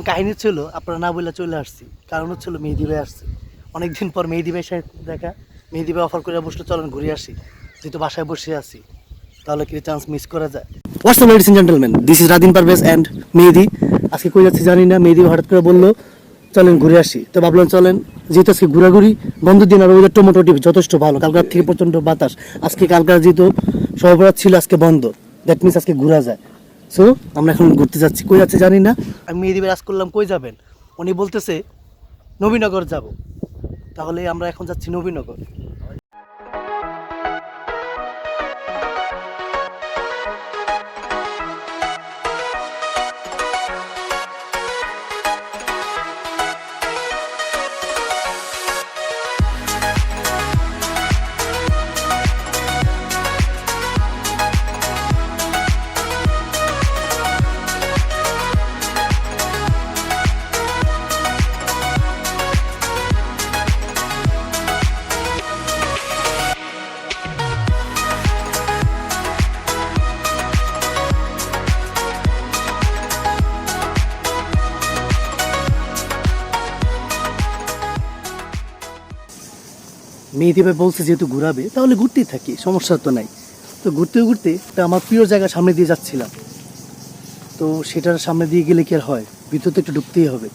কাহিনী ছিল আপনারা না বলে চলে আসছি, কারণ হচ্ছিল মেহেদি ভাই আসছে অনেকদিন পর। মেহেদি ভাইয়ের সাথে দেখা, মেহেদি ভাই অফার করে বসলো চলেন ঘুরে আসি, যেহেতু বাসায় বসে আছি তাহলে কি চান্স মিস করা যায়। What's up ladies and gentleman, this is radin.parvez and Mehedi. আজকে কই যাচ্ছি জানি না, মেহেদি হঠাৎ করে বললো চলেন ঘুরে আসি, তো ভাবলাম চলেন। যেহেতু আজকে ঘোরাঘুরি বন্ধ দিন আর ওদের মোটামুটি যথেষ্ট ভালো, কালকার থেকে প্রচণ্ড বাতাস। আজকে কালকার যেহেতু সহবরাত ছিল আজকে বন্ধ, দ্যাট মিনস আজকে ঘোরা যায়। সো আমরা এখন ঘুরতে যাচ্ছি, কই যাচ্ছি জানি না। আমি মেহেদি ভাই আজ করলাম কই যাবেন, উনি বলতেছে নবীনগর যাব। তাহলে আমরা এখন যাচ্ছি নবীনগর। মেহেদি ভাই বলছে যেহেতু ঘুরাবে তাহলে ঘুরতেই থাকি, সমস্যা তো নাই। তো ঘুরতে ঘুরতে একটা আমার প্রিয় জায়গা সামনে দিয়ে যাচ্ছিলাম, তো সেটার সামনে দিয়ে গেলে কি আর হয়, ভিতর তো একটু ঢুকতেই হবে।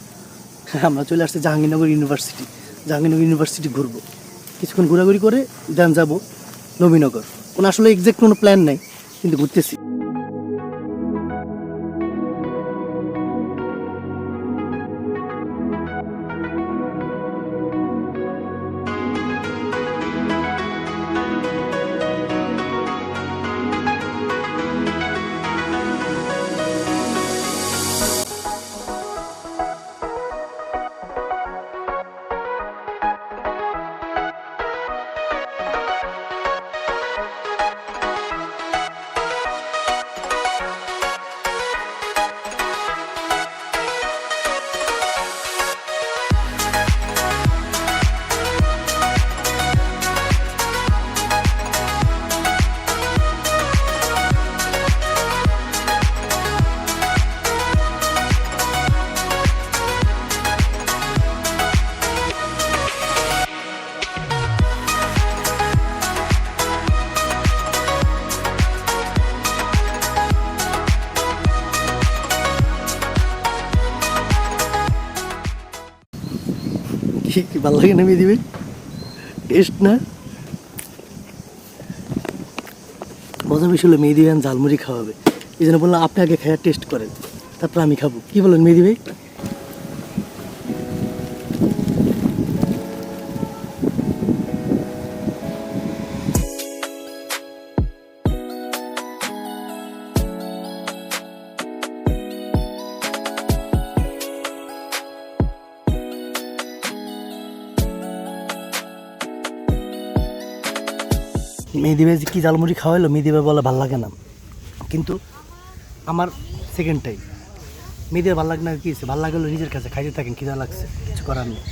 আমরা চলে আসছি জাহাঙ্গীরনগর ইউনিভার্সিটি। জাহাঙ্গীরনগর ইউনিভার্সিটি ঘুরবো, কিছুক্ষণ ঘোরাঘুরি করে দেন যাবো নবীনগর। কোনো আসলে এক্সাক্ট কোনো প্ল্যান নাই, কিন্তু ঘুরতেছি। কি ভালো লাগে না মেহেদি ভাই, টেস্ট না মজা বেশি হলো। মেহেদি ভাই ঝালমুড়ি খাওয়াবে, এই জন্য বললাম আপনি আগে খাওয়া টেস্ট করেন, তারপর আমি খাবো। কি বলেন মেহেদি ভাই? মেহেদি ভাই কি ঝালমুড়ি খাওয়াইলো, মেহেদি ভাই বলে ভাল লাগে না, কিন্তু আমার সেকেন্ড টাইম। মেহেদি ভাই ভাল লাগে না, কি হচ্ছে, ভাল লাগলো নিজের কাছে, খাইতে থাকেন, খিদা লাগছে, কিছু করার নেই।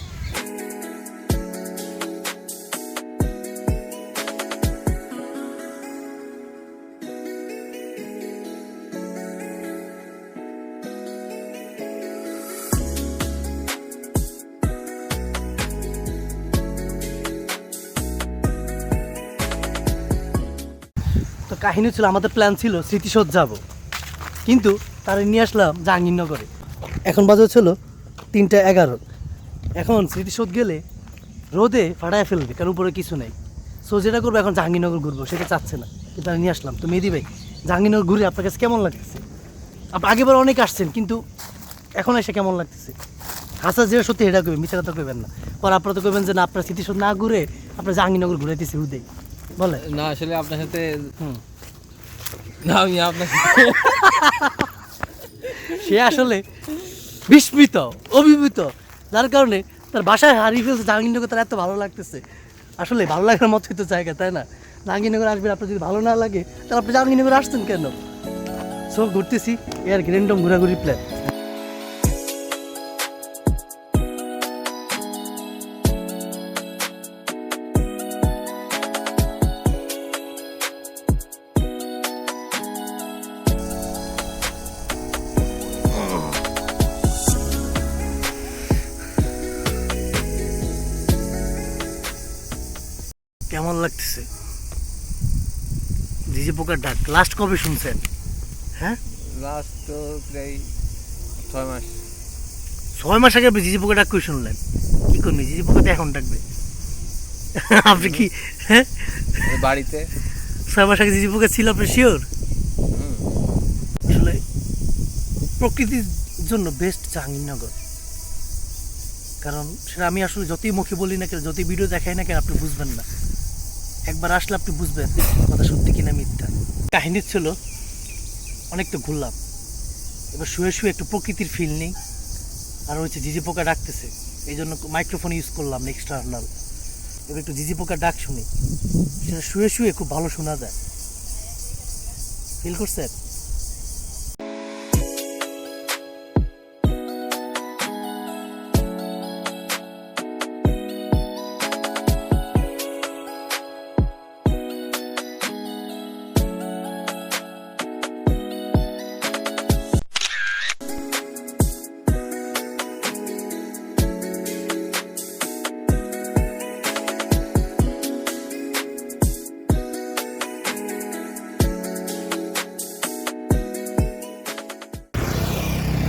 তো কাহিনী ছিল, আমাদের প্ল্যান ছিল স্মৃতিসৌধ যাব, কিন্তু তারা নিয়ে আসলাম জাহাঙ্গীরনগরে। এখন বাজে ছিল 3:11। এখন স্মৃতিসৌধ গেলে রোদে ফাটায় ফেলবে, কারণ উপরে কিছু নেই। সো যেটা করবো এখন জাহাঙ্গীরনগর ঘুরবো, সেটা চাচ্ছে না, কিন্তু আমি নিয়ে আসলাম। তো মেহেদি ভাই জাহাঙ্গীরনগর ঘুরে আপনার কাছে কেমন লাগতেছে? আপনি আগেবার অনেক আসছেন, কিন্তু এখন এসে কেমন লাগতেছে? হাসা যেটা সত্যি এটা করবেন, মিথ্যা কথা করবেন না। পর আপনারা তো করবেন যে না, আপনার স্মৃতিসৌধ না ঘুরে আপনার জাহাঙ্গীরনগর ঘুরাইতেছি হুদেই, বলে না। আসলে আপনার সাথে সে আসলে বিস্মিত, অভিভূত, যার কারণে তার বাসায় হারিয়ে ফেলছে জাহাঙ্গীরনগর, তার এত ভালো লাগতেছে। আসলে ভালো লাগার মতোই তো জায়গা, তাই না? জাহাঙ্গীরনগর আসবেন, আপনার যদি ভালো না লাগে তাহলে আপনি জাহাঙ্গীরনগর আসছেন কেন? সব ঘুরতেছি, এর র্যান্ডম ঘোরাঘুরি প্ল্যান। ডাকতেছে, ঝিঝি পোকার ডাক। লাস্ট কবে শুনছেন? হ্যাঁ, লাস্ট তো প্রায় 6 মাস। 6 মাস আগে আপনি ঝিঝি পোকা ডাক কই শুনলেন? কি করবি, ঝিঝি পোকা তো এখন ডাকবে। আপনি কি হ্যাঁ বাড়িতে 6 মাস আগে ঝিঝি পোকা ছিল, আপনি শিওর? আসলে প্রকৃতির জন্য বেস্ট জাহাঙ্গীরনগর, কারণ সেটা আমি আসলে যতই মুখে বলি না কেন, যতই ভিডিও দেখাই না কেন, আপনি বুঝবেন না। একবার আসলে আপনি বুঝবেন কথা সত্যি কিনা মিথ্যা। কাহিনী ছিল অনেক তো ঘুরলাম, এবার শুয়ে শুয়ে একটু প্রকৃতির ফিল নেই। আর হচ্ছে ঝিঝি পোকা ডাকতেছে, এই জন্য মাইক্রোফোন ইউজ করলাম এক্সটার্নাল। এবার একটু ঝিঝি পোকা ডাক শুনি, সেটা শুয়ে শুয়ে খুব ভালো শোনা যায়। ফিল করছেন?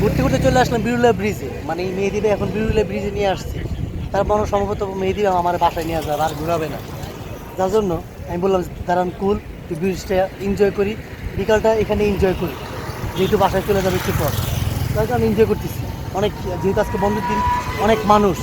ঘুরতে ঘুরতে চলে আসলাম বিরুলিয়া ব্রিজে, মানে এই মেহেদি ভাই এখন বিরুলিয়া ব্রিজে নিয়ে আসছে। তার মনে সম্ভবত মেহেদি ভাই আমার বাসায় নিয়ে যাবে, আর ঘুরাবে না। যার জন্য আমি বললাম দাঁড়ান কুল, ব্রিজটা এনজয় করি, বিকালটা এখানে এনজয় করি, যেহেতু বাসায় চলে যাবে একটু পর। তার জন্য আমি এনজয় করতেছি অনেক, যেহেতু আজকে বন্ধের দিন, অনেক মানুষ।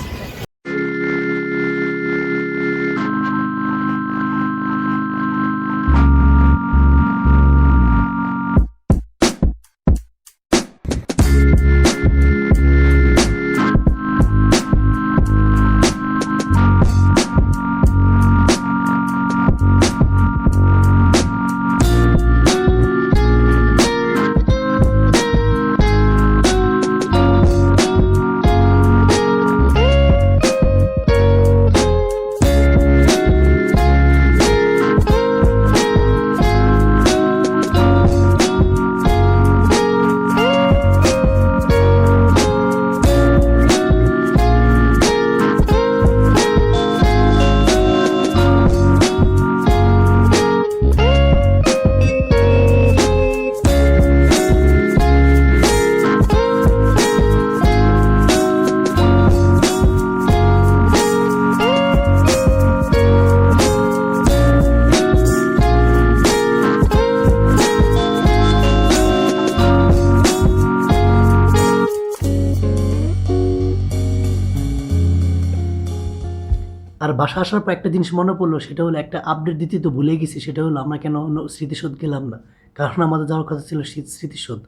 আর বাসা আসার পর একটা জিনিস মনে পড়লো, সেটা হলো একটা আপডেট দিতে তো ভুলে গেছি। সেটা হলো আমরা কেন স্মৃতিসৌধ গেলাম না, কারণ আমাদের যাওয়ার কথা ছিল স্মৃতিসৌধ।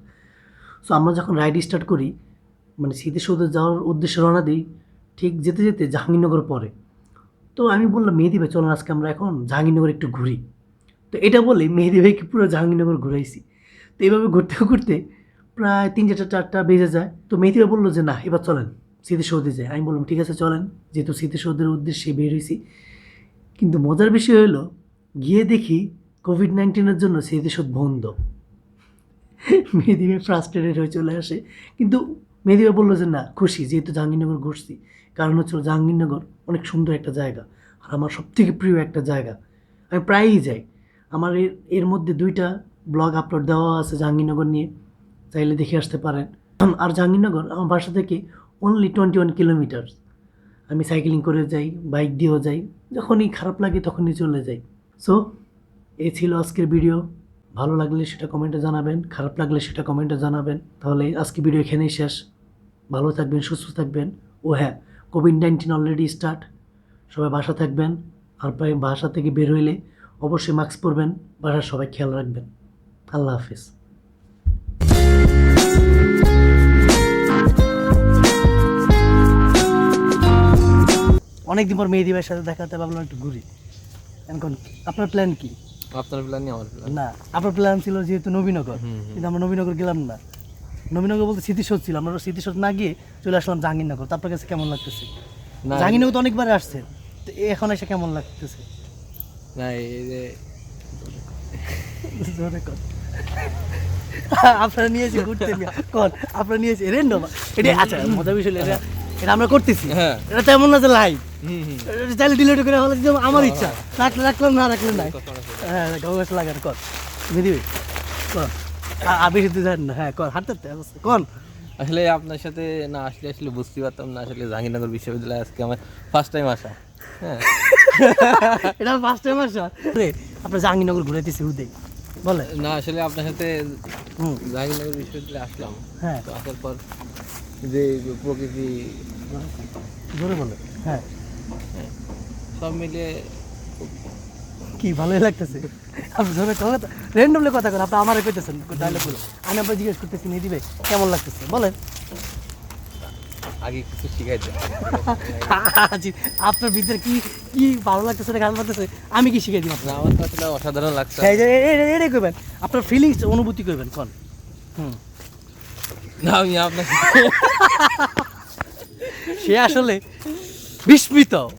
সো আমরা যখন রাইড স্টার্ট করি, মানে স্মৃতিসৌধে যাওয়ার উদ্দেশ্যে রওনা দিই, ঠিক যেতে যেতে জাহাঙ্গীরনগর পড়ে। তো আমি বললাম মেহেদি ভাই চলেন আজকে আমরা এখন জাহাঙ্গীরনগর একটু ঘুরি। তো এটা বলে মেহেদি ভাইকে পুরো জাহাঙ্গীরনগর ঘুরাইছি। তো এইভাবে ঘুরতে ঘুরতে প্রায় 3-4টা বেজে যায়। তো মেহেদি ভাই বললো যে না এবার চলেন স্মৃতিসৌধে যায়। আমি বললাম ঠিক আছে চলেন, যেহেতু স্মৃতিসৌধের উদ্দেশ্যে বের হয়েছি। কিন্তু মজার বিষয় হলো গিয়ে দেখি কোভিড-19 জন্য স্মৃতিসৌধ বন্ধ। মেহেদি ভাই ফ্রাস্ট্রেটেড হয়ে চলে আসে, কিন্তু মেহেদি ভাই বললো যে না খুশি, যেহেতু জাহাঙ্গীরনগর ঘুরছি। কারণ হচ্ছিল জাহাঙ্গীরনগর অনেক সুন্দর একটা জায়গা, আর আমার সবথেকে প্রিয় একটা জায়গা। আমি প্রায়ই যাই। আমার এর মধ্যে 2টা ব্লগ আপলোড দেওয়া আছে জাহাঙ্গীরনগর নিয়ে, চাইলে দেখে আসতে পারেন। আর জাহাঙ্গীরনগর আমার বাসা থেকে অনলি 21 কিলোমিটার। আমি সাইকেলিং করে যাই, বাইক দিয়েও যাই, যখনই খারাপ লাগে তখনই চলে যাই। সো এই ছিল আজকের ভিডিও। ভালো লাগলে সেটা কমেন্টে জানাবেন, খারাপ লাগলে সেটা কমেন্টে জানাবেন। তাহলে আজকে ভিডিও এখানেই শেষ। ভালো থাকবেন, সুস্থ থাকবেন। ও হ্যাঁ, কোভিড-19 অলরেডি স্টার্ট। সবাই বাসা থাকবেন, আর বাসা থেকে বের হইলে অবশ্যই মাস্ক পরবেন, বাসার সবাই খেয়াল রাখবেন। আল্লাহ হাফিজ। অনেকদিন পর মেহেদি ভাইয়ের সাথে দেখাতে ভাবলাম একটু ঘুরি। এখন আপনার প্ল্যান কি? আপনার প্ল্যান নিয়ে আমার প্ল্যান না, আপনার প্ল্যান ছিল যেহেতু নবীনগর, কিন্তু আমরা নবীনগর গেলাম না। নবীনগর বলতে স্মৃতিসৌধ ছিল, আমরা স্মৃতিসৌধ না গিয়ে চলে আসলাম জাহাঙ্গীরনগর। তো আপনার কাছে কেমন লাগতেছে? জাহাঙ্গীরনগর তো অনেকবার আসছেন, তো এখন এসে কেমন লাগতেছে? না এই যে আপনারা নিয়েছি ঘুরতে, কন আপনারা নিয়েছি রেন্ডম এটা। আচ্ছা মজার বিষয়, এটা আমরা করতেছি, এটা তেমন না যে লাইভ। চাইলে ডিলিট করে হলে আমার ইচ্ছা, রাখলাম না রাখলাম নাই। হ্যাঁ গাছ লাগার কর মেহেদি ভাই কর, বেশি তো জানেন না। হ্যাঁ কর হাঁটতে কন। আসলে আপনার সাথে না আসলে আসলে বুঝতে পারতাম না আসলে জাহাঙ্গীরনগর বিশ্ববিদ্যালয়ে আজকে আমার ফার্স্ট টাইম আসা। হ্যাঁ এটা ফার্স্ট টাইম আসা আপনার জাহাঙ্গীরনগর ঘুরাইতেছি হুদে বলে না আসলে আপনার সাথে জাহাঙ্গীরনগর বিশ্ববিদ্যালয়ে আসলাম। হ্যাঁ তো আসার পর যে প্রকৃতি জোরে বলে হ্যাঁ সব মিলিয়ে কি ভালোই লাগতেছে। আপনি জোরে কথা র্যান্ডমলি কথা করেন, আপনি আমারে কইতেছেন ডায়লগ বলে, আমি আপনার জিজ্ঞেস করতেছি মেহেদি ভাই কেমন লাগতেছে বলেন। আগে কিছু শিখাইতে আপনার ভিতরে কি কি ভালো লাগতেছে না খারাপ লাগতেছে আমি কি শিখাই দিব না আমার তো আসলে অসাধারণ লাগছে। এটাই কইবেন, আপনার ফিলিংস অনুভূতি কইবেন কোন। না আমি আপনার সে আসলে বিস্মিত।